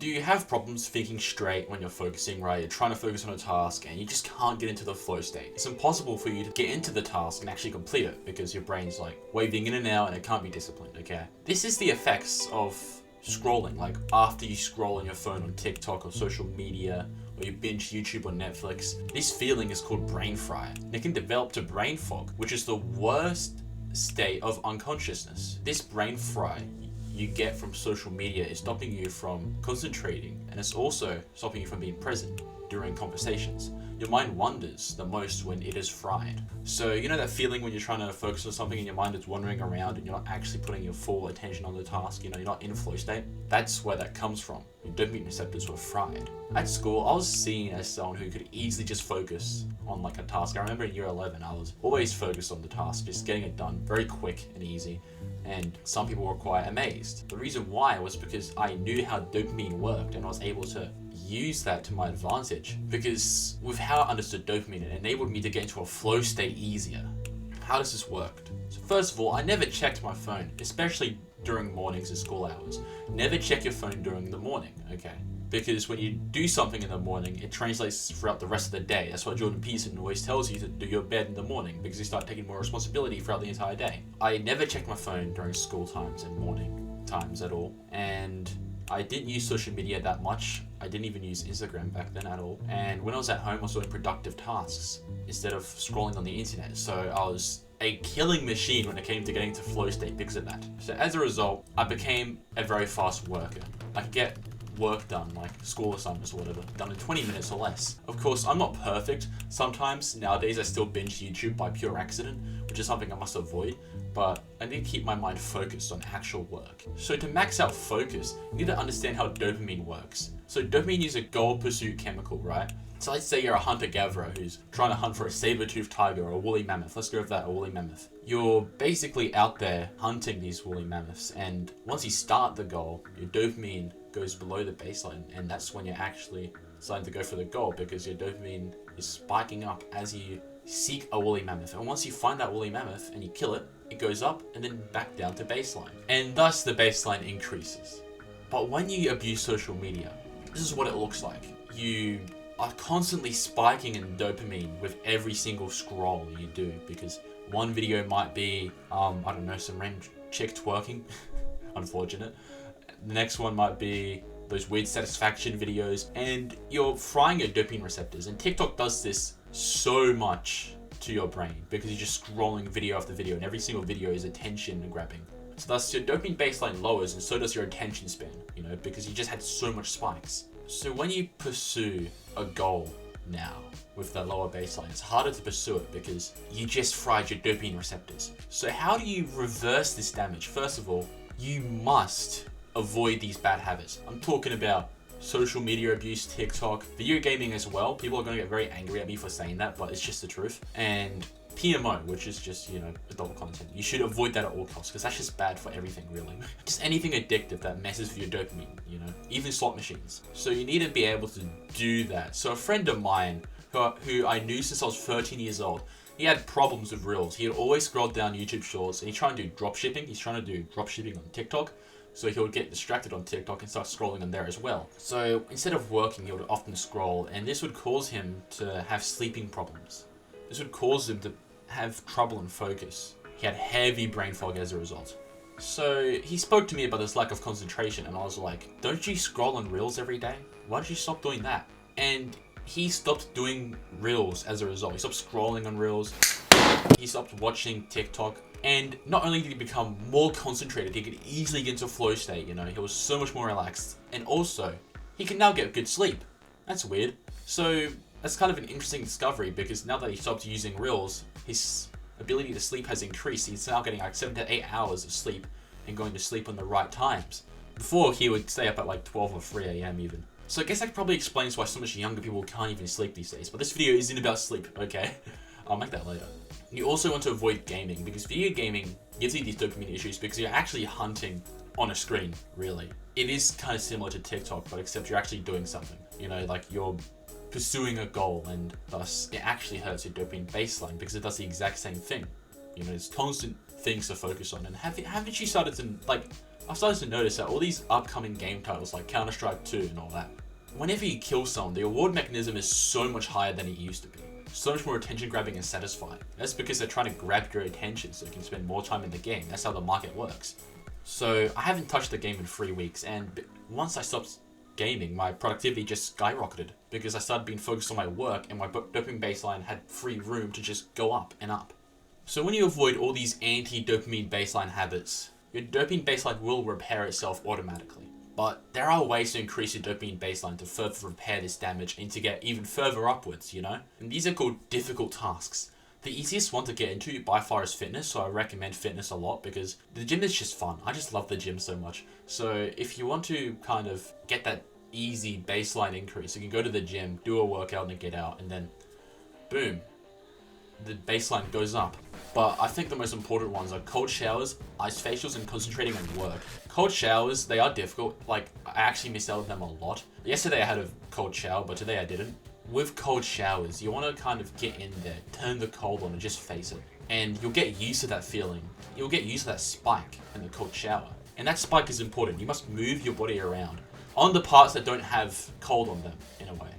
Do you have problems thinking straight when you're focusing, right? You're trying to focus on a task and you just can't get into the flow state. It's impossible for you to get into the task and actually complete it because your brain's like waving in and out and it can't be disciplined, okay? This is the effects of scrolling. Like after you scroll on your phone on TikTok or social media, or you binge YouTube or Netflix, this feeling is called brain fry. And it can develop to brain fog, which is the worst state of unconsciousness. This brain fry you get from social media is stopping you from concentrating, and it's also stopping you from being present during conversations. Your mind wanders the most when it is fried. So you know that feeling when you're trying to focus on something and your mind is wandering around and you're not actually putting your full attention on the task, you're not in flow state? That's where that comes from. Your dopamine receptors were fried. At school, I was seen as someone who could easily just focus on like a task. I remember in year 11, I was always focused on the task, just getting it done very quick and easy. And some people were quite amazed. The reason why was because I knew how dopamine worked and I was able to use that to my advantage, because with how I understood dopamine, it enabled me to get into a flow state easier. How does this work? So first of all, I never checked my phone, especially during mornings and school hours. Never check your phone during the morning, okay? Because when you do something in the morning, it translates throughout the rest of the day. That's why Jordan Peterson always tells you to do your bed in the morning, because you start taking more responsibility throughout the entire day. I never checked my phone during school times and morning times at all. And I didn't use social media that much. I didn't even use Instagram back then at all. And when I was at home, I was doing productive tasks instead of scrolling on the internet. So I was a killing machine when it came to getting to flow state because of that. So as a result, I became a very fast worker. I could get work done, like school assignments or whatever, done in 20 minutes or less. Of course, I'm not perfect. Sometimes nowadays I still binge YouTube by pure accident, which is something I must avoid, but I need to keep my mind focused on actual work. So to max out focus, you need to understand how dopamine works. So dopamine is a goal pursuit chemical, right? So let's say you're a hunter-gatherer who's trying to hunt for a saber-toothed tiger or a woolly mammoth. Let's go with that, a woolly mammoth. You're basically out there hunting these woolly mammoths, and once you start the goal, your dopamine goes below the baseline, and that's when you're actually starting to go for the goal, because your dopamine is spiking up as you seek a woolly mammoth. And once you find that woolly mammoth and you kill it, it goes up and then back down to baseline. And thus the baseline increases. But when you abuse social media, this is what it looks like. You are constantly spiking in dopamine with every single scroll you do, because one video might be, I don't know, some random chick twerking, unfortunate. The next one might be those weird satisfaction videos, and you're frying your dopamine receptors. And TikTok does this so much to your brain because you're just scrolling video after video, and every single video is attention grabbing. So thus your dopamine baseline lowers, and so does your attention span, because you just had so much spikes. So when you pursue a goal now with the lower baseline, it's harder to pursue it because you just fried your dopamine receptors. So how do you reverse this damage? First of all, you must avoid these bad habits. I'm talking about social media abuse, TikTok, video gaming as well. People are going to get very angry at me for saying that, but it's just the truth. And PMO, which is just, adult content. You should avoid that at all costs, because that's just bad for everything, really. Just anything addictive that messes with your dopamine, even slot machines. So you need to be able to do that. So a friend of mine, who I knew since I was 13 years old, he had problems with Reels. He had always scrolled down YouTube Shorts, and he's trying to do dropshipping. He's trying to do dropshipping on TikTok. So he would get distracted on TikTok and start scrolling on there as well. So instead of working, he would often scroll, and this would cause him to have sleeping problems. This would cause him to have trouble in focus. He had heavy brain fog as a result. So he spoke to me about this lack of concentration, and I was like, don't you scroll on Reels every day? Why don't you stop doing that? And he stopped doing Reels as a result. He stopped scrolling on Reels. He stopped watching TikTok. And not only did he become more concentrated, he could easily get into a flow state, he was so much more relaxed. And also, he can now get good sleep. That's weird. So that's kind of an interesting discovery, because now that he stopped using Reels, his ability to sleep has increased. He's now getting like 7 to 8 hours of sleep and going to sleep on the right times. Before, he would stay up at like 12 or 3 a.m. even. So I guess that probably explains why so much younger people can't even sleep these days. But this video isn't about sleep, okay? I'll make that later. You also want to avoid gaming, because video gaming gives you these dopamine issues because you're actually hunting on a screen, really. It is kind of similar to TikTok, but except you're actually doing something. Like you're pursuing a goal, and thus it actually hurts your dopamine baseline because it does the exact same thing. There's constant things to focus on. And haven't you started to I've started to notice that all these upcoming game titles like Counter-Strike 2 and all that, whenever you kill someone, the award mechanism is so much higher than it used to be. So much more attention grabbing and satisfying. That's because they're trying to grab your attention so you can spend more time in the game. That's how the market works. So I haven't touched the game in 3 weeks, and once I stopped gaming, my productivity just skyrocketed because I started being focused on my work and my dopamine baseline had free room to just go up and up. So when you avoid all these anti-dopamine baseline habits, your dopamine baseline will repair itself automatically. But there are ways to increase your dopamine baseline to further repair this damage and to get even further upwards, you know? And these are called difficult tasks. The easiest one to get into by far is fitness, so I recommend fitness a lot because the gym is just fun. I just love the gym so much. So if you want to kind of get that easy baseline increase, you can go to the gym, do a workout and get out, and then boom, the baseline goes up. But I think the most important ones are cold showers, ice facials, and concentrating on work. Cold showers, they are difficult. Like, I actually miss out on them a lot. Yesterday I had a cold shower, but today I didn't. With cold showers, you want to kind of get in there, turn the cold on and just face it. And you'll get used to that feeling. You'll get used to that spike in the cold shower. And that spike is important. You must move your body around on the parts that don't have cold on them, in a way.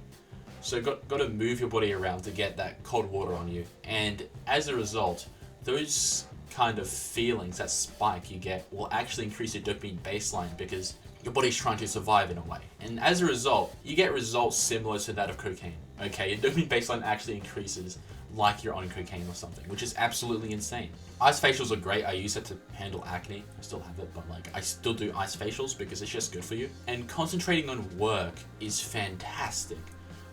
So got to move your body around to get that cold water on you. And as a result, those kind of feelings, that spike you get, will actually increase your dopamine baseline because your body's trying to survive in a way. And as a result, you get results similar to that of cocaine. Okay, your dopamine baseline actually increases like you're on cocaine or something, which is absolutely insane. Ice facials are great. I use it to handle acne. I still have it, but like I still do ice facials because it's just good for you. And concentrating on work is fantastic.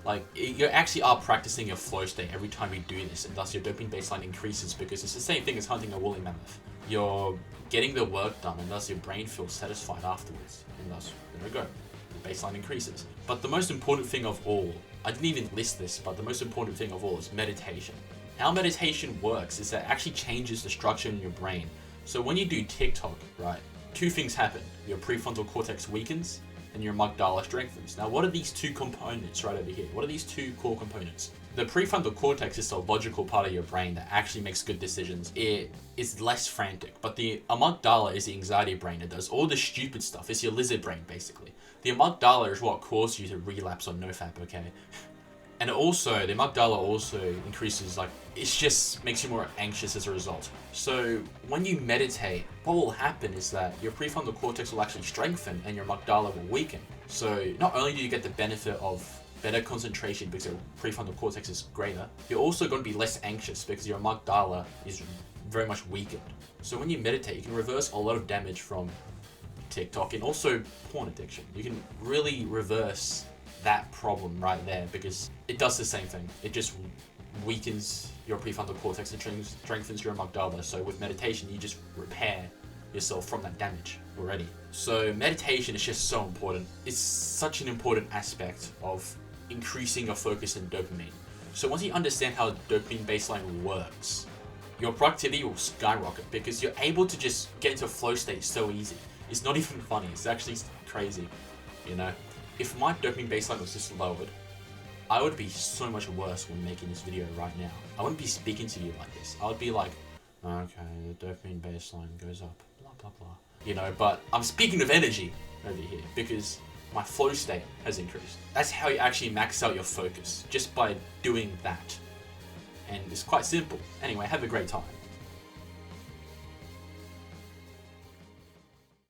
Like, you actually are practicing your flow state every time you do this, and thus your dopamine baseline increases because it's the same thing as hunting a woolly mammoth. You're getting the work done, and thus your brain feels satisfied afterwards, and thus, there we go, the baseline increases. But the most important thing of all, I didn't even list this, but the most important thing of all is meditation. How meditation works is that it actually changes the structure in your brain. So when you do TikTok, right, 2 things happen. Your prefrontal cortex weakens, and your amygdala strengthens. Now, what are these 2 components right over here? What are these 2 core components? The prefrontal cortex is the logical part of your brain that actually makes good decisions. It is less frantic, but the amygdala is the anxiety brain. It does all the stupid stuff. It's your lizard brain, basically. The amygdala is what causes you to relapse on nofap, okay? And also, the amygdala also increases, like, it just makes you more anxious as a result. So when you meditate, what will happen is that your prefrontal cortex will actually strengthen and your amygdala will weaken. So not only do you get the benefit of better concentration because your prefrontal cortex is greater, you're also going to be less anxious because your amygdala is very much weakened. So when you meditate, you can reverse a lot of damage from TikTok and also porn addiction. You can really reverse that problem right there because it does the same thing. It just weakens your prefrontal cortex and strengthens your amygdala. So with meditation, you just repair yourself from that damage already. So meditation is just so important. It's such an important aspect of increasing your focus and dopamine. So once you understand how dopamine baseline works, your productivity will skyrocket because you're able to just get into a flow state so easy. It's not even funny. It's actually crazy, you know? If my dopamine baseline was just lowered, I would be so much worse when making this video right now. I wouldn't be speaking to you like this. I would be like, okay, the dopamine baseline goes up, blah, blah, blah. You know, but I'm speaking of energy over here because my flow state has increased. That's how you actually max out your focus, just by doing that. And it's quite simple. Anyway, have a great time.